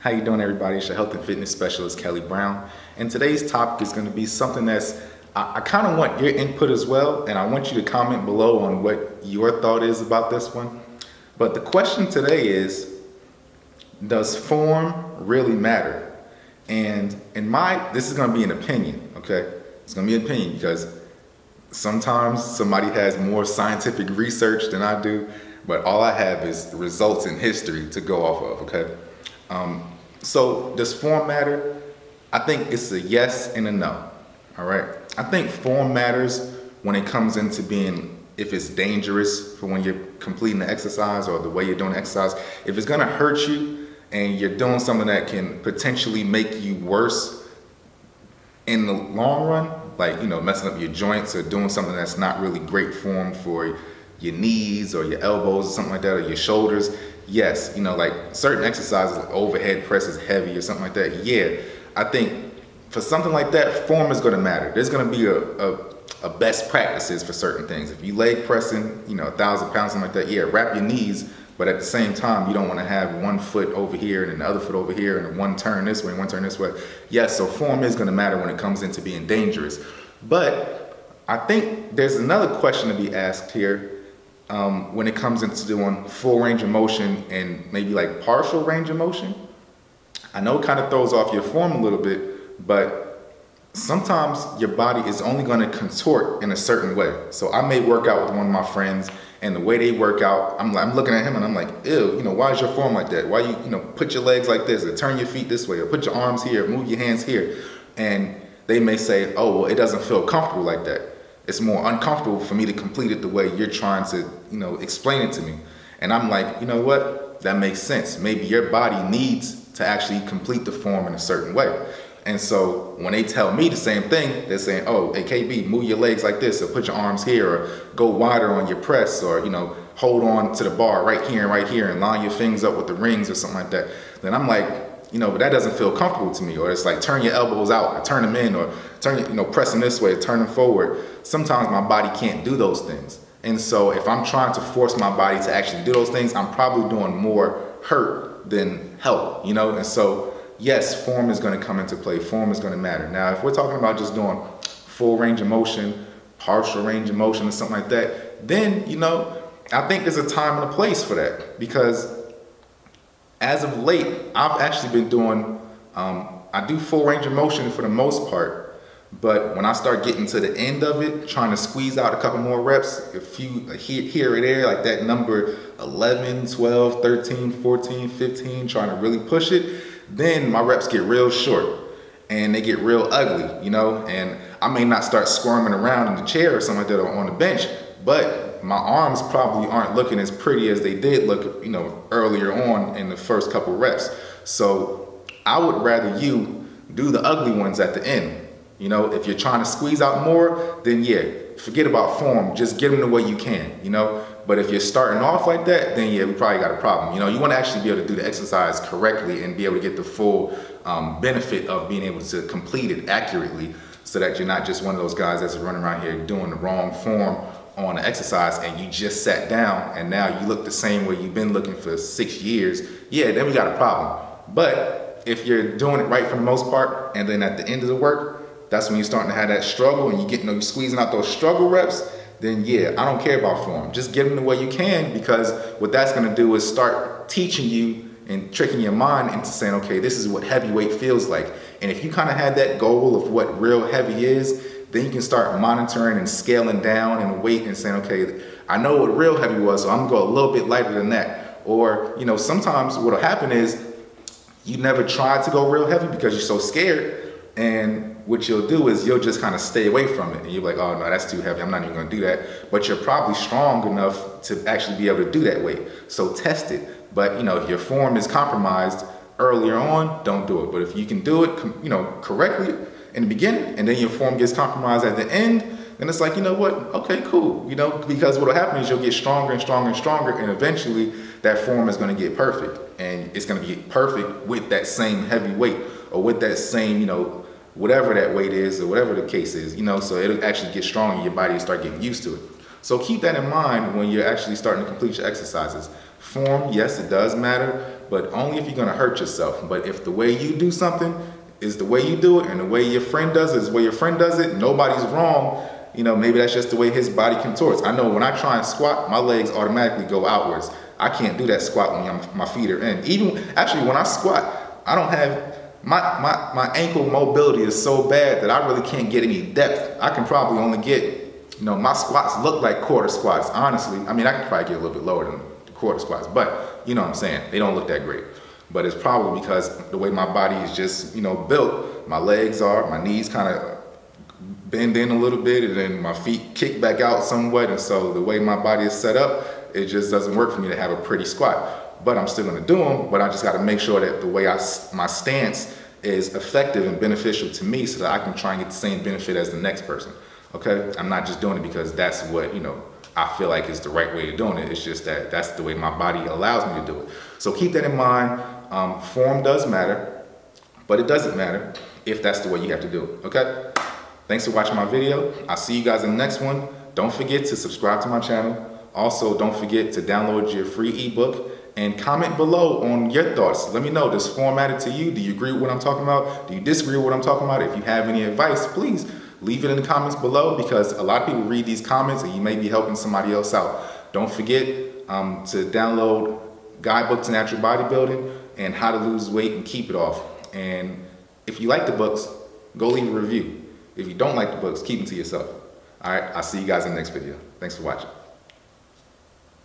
How you doing, everybody? It's your health and fitness specialist, Kelly Brown. And today's topic is going to be something I kind of want your input as well, and I want you to comment below on what your thought is about this one. But the question today is, does form really matter? And this is going to be an opinion, okay? It's going to be an opinion because sometimes somebody has more scientific research than I do, but all I have is the results in history to go off of, okay? So does form matter? I think it's a yes and a no, all right? I think form matters when it comes into being, if it's dangerous for when you're completing the exercise or the way you're doing the exercise. If it's gonna hurt you and you're doing something that can potentially make you worse in the long run, like, messing up your joints or doing something that's not really great form for your knees or your elbows or something like that, or your shoulders, yes, like certain exercises, like overhead press is heavy or something like that. Yeah, I think for something like that, form is going to matter. There's going to be a best practices for certain things. If you leg pressing, 1,000 pounds, something like that, yeah, wrap your knees, but at the same time, you don't want to have one foot over here and then the other foot over here and one turn this way and one turn this way. Yes, so form is going to matter when it comes into being dangerous. But I think there's another question to be asked here. When it comes into doing full range of motion and maybe like partial range of motion. I know it kind of throws off your form a little bit, but sometimes your body is only going to contort in a certain way. So I may work out with one of my friends, and the way they work out, I'm looking at him and I'm like, ew, why is your form like that? Why you put your legs like this, or turn your feet this way, or put your arms here, move your hands here. And they may say, oh, well, it doesn't feel comfortable like that. It's more uncomfortable for me to complete it the way you're trying to, explain it to me. And I'm like, you know what? That makes sense. Maybe your body needs to actually complete the form in a certain way. And so when they tell me the same thing, they're saying, oh, hey, KB, move your legs like this, or put your arms here, or go wider on your press, or, hold on to the bar right here, and line your fingers up with the rings or something like that. Then I'm like, but that doesn't feel comfortable to me. Or it's like turn your elbows out, or turn them in, or turn, press them this way, turn them forward. Sometimes my body can't do those things. And so if I'm trying to force my body to actually do those things, I'm probably doing more hurt than help, And so, yes, form is going to come into play. Form is going to matter. Now, if we're talking about just doing full range of motion, partial range of motion, or something like that, then, I think there's a time and a place for that. Because as of late, I've actually been doing, I do full range of motion for the most part, but when I start getting to the end of it, trying to squeeze out a couple more reps, a few here or there, like that number 11, 12, 13, 14, 15, trying to really push it, then my reps get real short and they get real ugly, and I may not start squirming around in the chair or something like that, or on the bench, but my arms probably aren't looking as pretty as they did look, earlier on in the first couple reps. So I would rather you do the ugly ones at the end. If you're trying to squeeze out more, then yeah, forget about form. Just get them the way you can, But if you're starting off like that, then yeah, we probably got a problem. You want to actually be able to do the exercise correctly and be able to get the full benefit of being able to complete it accurately, so that you're not just one of those guys that's running around here doing the wrong form on an exercise and you just sat down and now you look the same way you've been looking for 6 years. Yeah, then we got a problem. But if you're doing it right for the most part, and then at the end of the work, that's when you're starting to have that struggle and you're squeezing out those struggle reps, then yeah, I don't care about form. Just get them the way you can, because what that's gonna do is start teaching you and tricking your mind into saying, okay, this is what heavyweight feels like. And if you kind of had that goal of what real heavy is, then you can start monitoring and scaling down in weight and saying, okay, I know what real heavy was, so I'm gonna go a little bit lighter than that. Or, sometimes what'll happen is you never tried to go real heavy because you're so scared, and what you'll do is you'll just kind of stay away from it. And you're like, oh no, that's too heavy, I'm not even gonna do that. But you're probably strong enough to actually be able to do that weight. So test it. But if your form is compromised earlier on, don't do it. But if you can do it, correctly in the beginning, and then your form gets compromised at the end, then it's like, what? Okay, cool. Because what'll happen is you'll get stronger and stronger and stronger, and eventually that form is gonna get perfect. And it's gonna get perfect with that same heavy weight, or with that same, whatever that weight is, or whatever the case is, so it'll actually get strong and your body will start getting used to it. So keep that in mind when you're actually starting to complete your exercises. Form, yes, it does matter, but only if you're gonna hurt yourself. But if the way you do something is the way you do it, and the way your friend does it is the way your friend does it, nobody's wrong. You know, maybe that's just the way his body contorts. I know when I try and squat, my legs automatically go outwards. I can't do that squat when my feet are in. Even, actually, when I squat, I don't have, my ankle mobility is so bad that I really can't get any depth. I can probably only get, you know, my squats look like quarter squats, honestly. I mean, I can probably get a little bit lower than the quarter squats, but you know what I'm saying? They don't look that great. But it's probably because the way my body is just, you know, built, my legs are, my knees kind of bend in a little bit, and then my feet kick back out somewhat, and so the way my body is set up, it just doesn't work for me to have a pretty squat. But I'm still gonna do them, but I just gotta make sure that the way my stance is effective and beneficial to me so that I can try and get the same benefit as the next person, okay? I'm not just doing it because that's what, you know, I feel like is the right way of doing it. It's just that that's the way my body allows me to do it. So keep that in mind. Form does matter, but it doesn't matter if that's the way you have to do it, okay? Thanks for watching my video. I'll see you guys in the next one. Don't forget to subscribe to my channel. Also, don't forget to download your free ebook and comment below on your thoughts. Let me know, does form matter to you? Do you agree with what I'm talking about? Do you disagree with what I'm talking about? If you have any advice, please leave it in the comments below, because a lot of people read these comments and you may be helping somebody else out. Don't forget to download Guidebook to Natural Bodybuilding and How to Lose Weight and Keep It Off. And if you like the books, go leave a review. If you don't like the books, keep them to yourself. All right, I'll see you guys in the next video. Thanks for watching.